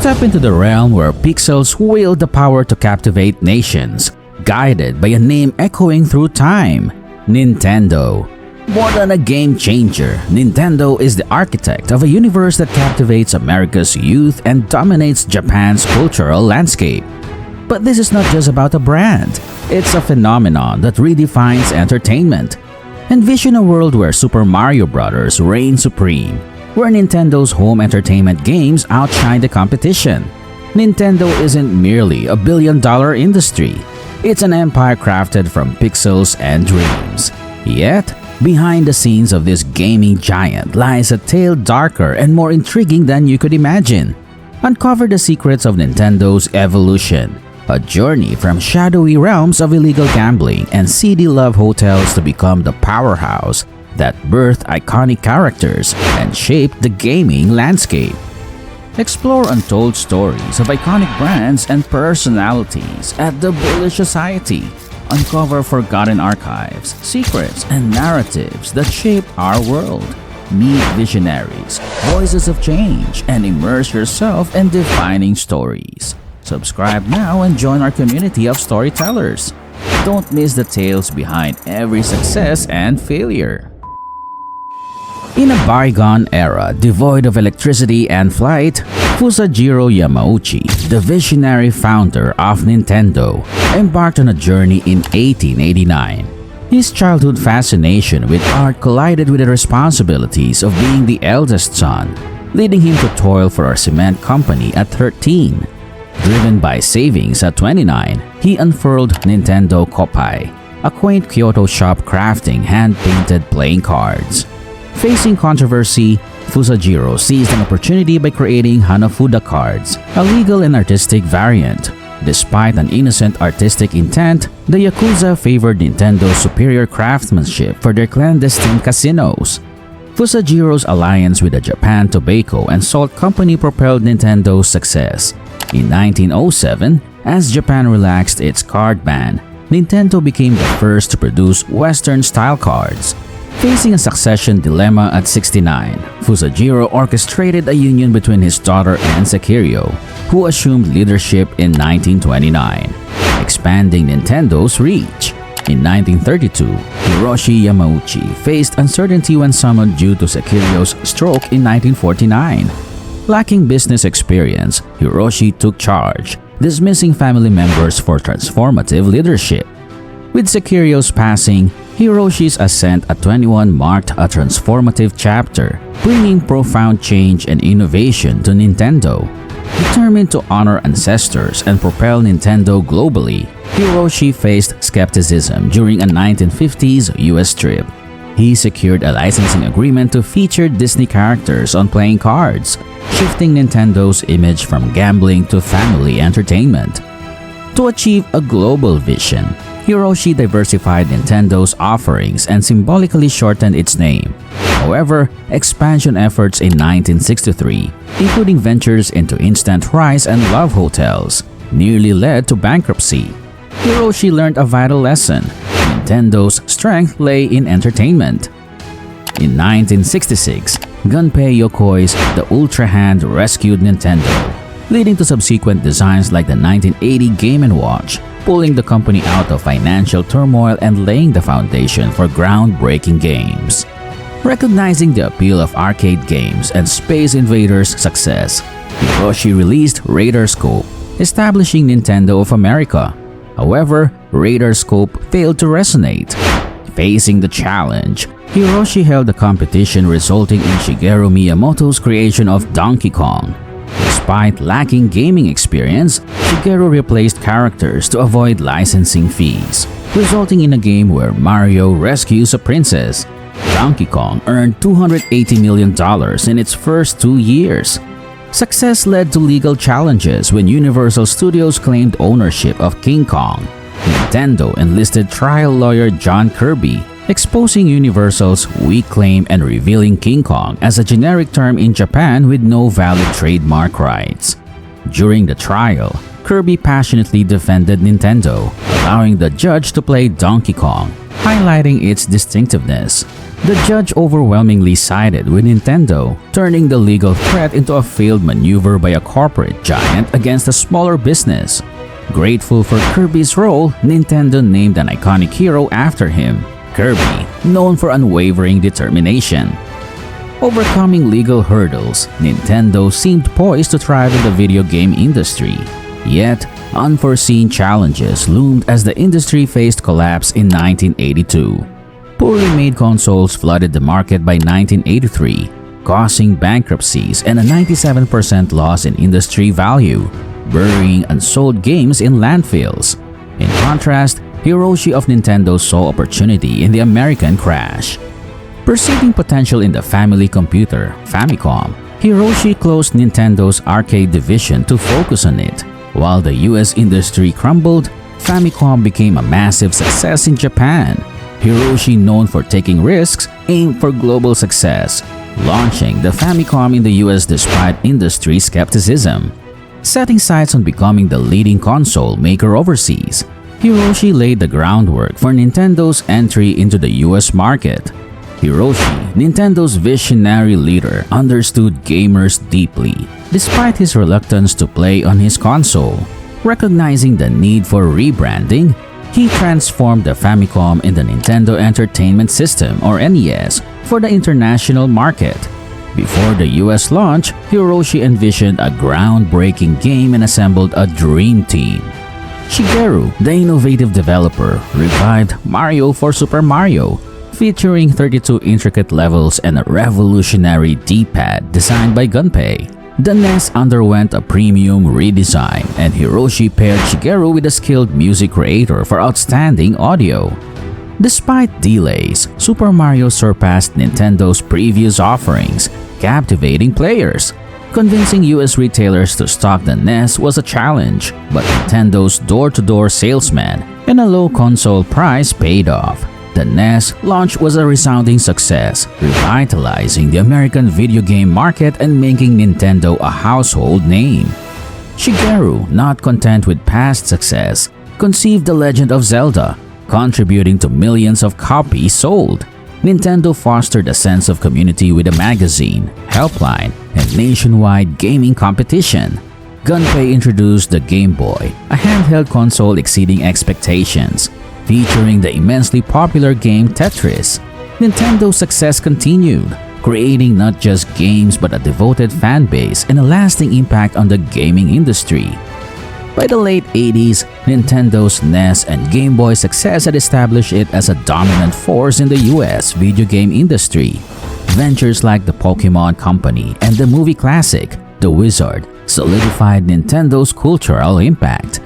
Step into the realm where pixels wield the power to captivate nations, guided by a name echoing through time: Nintendo. More than a game changer, Nintendo is the architect of a universe that captivates America's youth and dominates Japan's cultural landscape. But this is not just about a brand. It's a phenomenon that redefines entertainment. Envision a world where Super Mario Bros. Reign supreme, where Nintendo's home entertainment games outshine the competition. Nintendo isn't merely a billion-dollar industry. It's an empire crafted from pixels and dreams. Yet, behind the scenes of this gaming giant lies a tale darker and more intriguing than you could imagine. Uncover the secrets of Nintendo's evolution, a journey from shadowy realms of illegal gambling and seedy love hotels to become the powerhouse that birthed iconic characters and shaped the gaming landscape. Explore untold stories of iconic brands and personalities at the Bullish Society. Uncover forgotten archives, secrets, and narratives that shape our world. Meet visionaries, voices of change, and immerse yourself in defining stories. Subscribe now and join our community of storytellers. Don't miss the tales behind every success and failure. In a bygone era devoid of electricity and flight, Fusajiro Yamauchi, the visionary founder of Nintendo, embarked on a journey in 1889. His childhood fascination with art collided with the responsibilities of being the eldest son, leading him to toil for a cement company at 13. Driven by savings at 29, he unfurled Nintendo Koppai, a quaint Kyoto shop crafting hand-painted playing cards. Facing controversy, Fusajiro seized an opportunity by creating Hanafuda cards, a legal and artistic variant. Despite an innocent artistic intent, the Yakuza favored Nintendo's superior craftsmanship for their clandestine casinos. Fusajiro's alliance with the Japan Tobacco and Salt Company propelled Nintendo's success. In 1907, as Japan relaxed its card ban, Nintendo became the first to produce Western-style cards. Facing a succession dilemma at 69, Fusajiro orchestrated a union between his daughter and Sekiryo, who assumed leadership in 1929, expanding Nintendo's reach. In 1932, Hiroshi Yamauchi faced uncertainty when summoned due to Sekiryo's stroke in 1949. Lacking business experience, Hiroshi took charge, dismissing family members for transformative leadership. With Sekiryo's passing, Hiroshi's ascent at 21 marked a transformative chapter, bringing profound change and innovation to Nintendo. Determined to honor ancestors and propel Nintendo globally, Hiroshi faced skepticism during a 1950s US trip. He secured a licensing agreement to feature Disney characters on playing cards, shifting Nintendo's image from gambling to family entertainment. To achieve a global vision, Hiroshi diversified Nintendo's offerings and symbolically shortened its name. However, expansion efforts in 1963, including ventures into instant rice and love hotels, nearly led to bankruptcy. Hiroshi learned a vital lesson: Nintendo's strength lay in entertainment. In 1966, Gunpei Yokoi's The Ultra Hand rescued Nintendo, leading to subsequent designs like the 1980 Game & Watch, pulling the company out of financial turmoil and laying the foundation for groundbreaking games. Recognizing the appeal of arcade games and Space Invaders' success, Hiroshi released Radarscope, establishing Nintendo of America. However, Radarscope failed to resonate. Facing the challenge, Hiroshi held the competition, resulting in Shigeru Miyamoto's creation of Donkey Kong. Despite lacking gaming experience, Shigeru replaced characters to avoid licensing fees, resulting in a game where Mario rescues a princess. Donkey Kong earned $280 million in its first 2 years. Success led to legal challenges when Universal Studios claimed ownership of King Kong. Nintendo enlisted trial lawyer John Kirby, exposing Universal's weak claim and revealing King Kong as a generic term in Japan with no valid trademark rights. During the trial, Kirby passionately defended Nintendo, allowing the judge to play Donkey Kong, highlighting its distinctiveness. The judge overwhelmingly sided with Nintendo, turning the legal threat into a failed maneuver by a corporate giant against a smaller business. Grateful for Kirby's role, Nintendo named an iconic hero after him, Kirby, known for unwavering determination. Overcoming legal hurdles, Nintendo seemed poised to thrive in the video game industry. Yet, unforeseen challenges loomed as the industry faced collapse in 1982. Poorly made consoles flooded the market by 1983, causing bankruptcies and a 97% loss in industry value, burying unsold games in landfills. In contrast, Hiroshi of Nintendo saw opportunity in the American crash. Perceiving potential in the family computer, Famicom, Hiroshi closed Nintendo's arcade division to focus on it. While the US industry crumbled, Famicom became a massive success in Japan. Hiroshi, known for taking risks, aimed for global success, launching the Famicom in the US despite industry skepticism. Setting sights on becoming the leading console maker overseas, Hiroshi laid the groundwork for Nintendo's entry into the US market. Hiroshi, Nintendo's visionary leader, understood gamers deeply, despite his reluctance to play on his console. Recognizing the need for rebranding, he transformed the Famicom in the Nintendo Entertainment System or NES for the international market. Before the US launch, Hiroshi envisioned a groundbreaking game and assembled a dream team. Shigeru, the innovative developer, revived Mario for Super Mario, featuring 32 intricate levels and a revolutionary D-pad designed by Gunpei. The NES underwent a premium redesign, and Hiroshi paired Shigeru with a skilled music creator for outstanding audio. Despite delays, Super Mario surpassed Nintendo's previous offerings, captivating players. Convincing US retailers to stock the NES was a challenge, but Nintendo's door-to-door salesman and a low console price paid off. The NES launch was a resounding success, revitalizing the American video game market and making Nintendo a household name. Shigeru, not content with past success, conceived the legend of Zelda, contributing to millions of copies sold. Nintendo fostered a sense of community with a magazine, helpline, and nationwide gaming competition. Gunpei introduced the Game Boy, a handheld console exceeding expectations. Featuring the immensely popular game Tetris, Nintendo's success continued, creating not just games but a devoted fan base and a lasting impact on the gaming industry. By the late 80s, Nintendo's NES and Game Boy success had established it as a dominant force in the US video game industry. Ventures like the Pokemon Company and the movie classic, The Wizard, solidified Nintendo's cultural impact.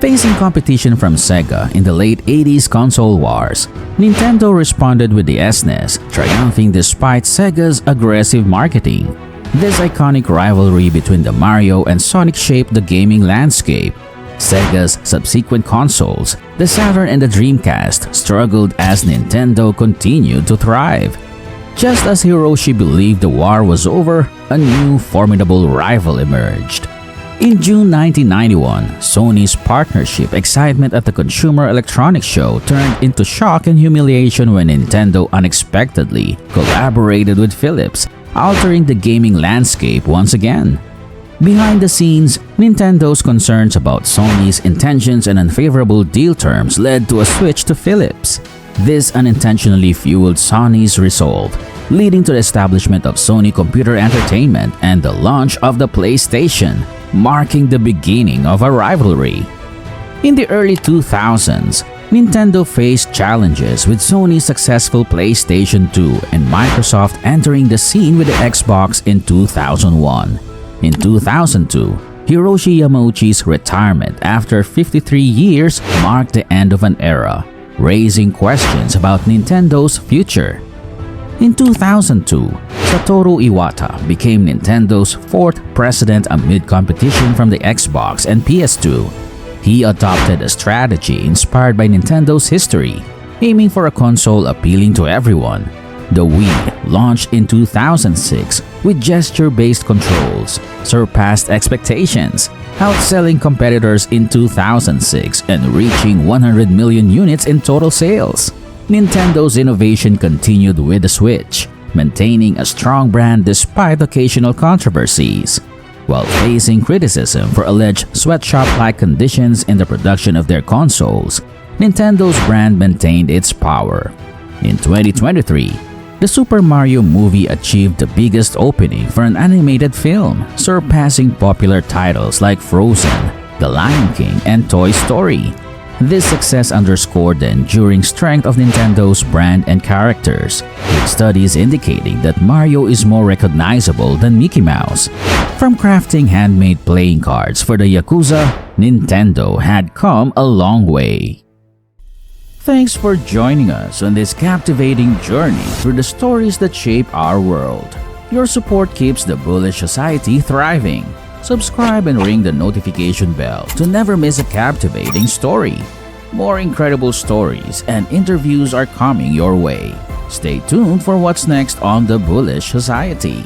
Facing competition from SEGA in the late 80s console wars, Nintendo responded with the SNES, triumphing despite SEGA's aggressive marketing. This iconic rivalry between the Mario and Sonic shaped the gaming landscape. SEGA's subsequent consoles, the Saturn and the Dreamcast, struggled as Nintendo continued to thrive. Just as Hiroshi believed the war was over, a new formidable rival emerged. In June 1991, Sony's partnership excitement at the Consumer Electronics Show turned into shock and humiliation when Nintendo unexpectedly collaborated with Phillips, altering the gaming landscape once again. Behind the scenes, Nintendo's concerns about Sony's intentions and unfavorable deal terms led to a switch to Phillips. This unintentionally fueled Sony's resolve, leading to the establishment of Sony Computer Entertainment and the launch of the PlayStation, marking the beginning of a rivalry. In the early 2000s, Nintendo faced challenges with Sony's successful PlayStation 2 and Microsoft entering the scene with the Xbox in 2001. In 2002, Hiroshi Yamauchi's retirement after 53 years marked the end of an era, raising questions about Nintendo's future. In 2002, Satoru Iwata became Nintendo's fourth president amid competition from the Xbox and PS2. He adopted a strategy inspired by Nintendo's history, aiming for a console appealing to everyone. The Wii, launched in 2006 with gesture-based controls, surpassed expectations, outselling competitors in 2006 and reaching 100 million units in total sales. Nintendo's innovation continued with the Switch, maintaining a strong brand despite occasional controversies. While facing criticism for alleged sweatshop-like conditions in the production of their consoles, Nintendo's brand maintained its power. In 2023, the Super Mario movie achieved the biggest opening for an animated film, surpassing popular titles like Frozen, The Lion King, and Toy Story. This success underscored the enduring strength of Nintendo's brand and characters, with studies indicating that Mario is more recognizable than Mickey Mouse. From crafting handmade playing cards for the Yakuza, Nintendo had come a long way. Thanks for joining us on this captivating journey through the stories that shape our world. Your support keeps the Bullish Society thriving. Subscribe and ring the notification bell to never miss a captivating story. More incredible stories and interviews are coming your way. Stay tuned for what's next on the Bullish Society.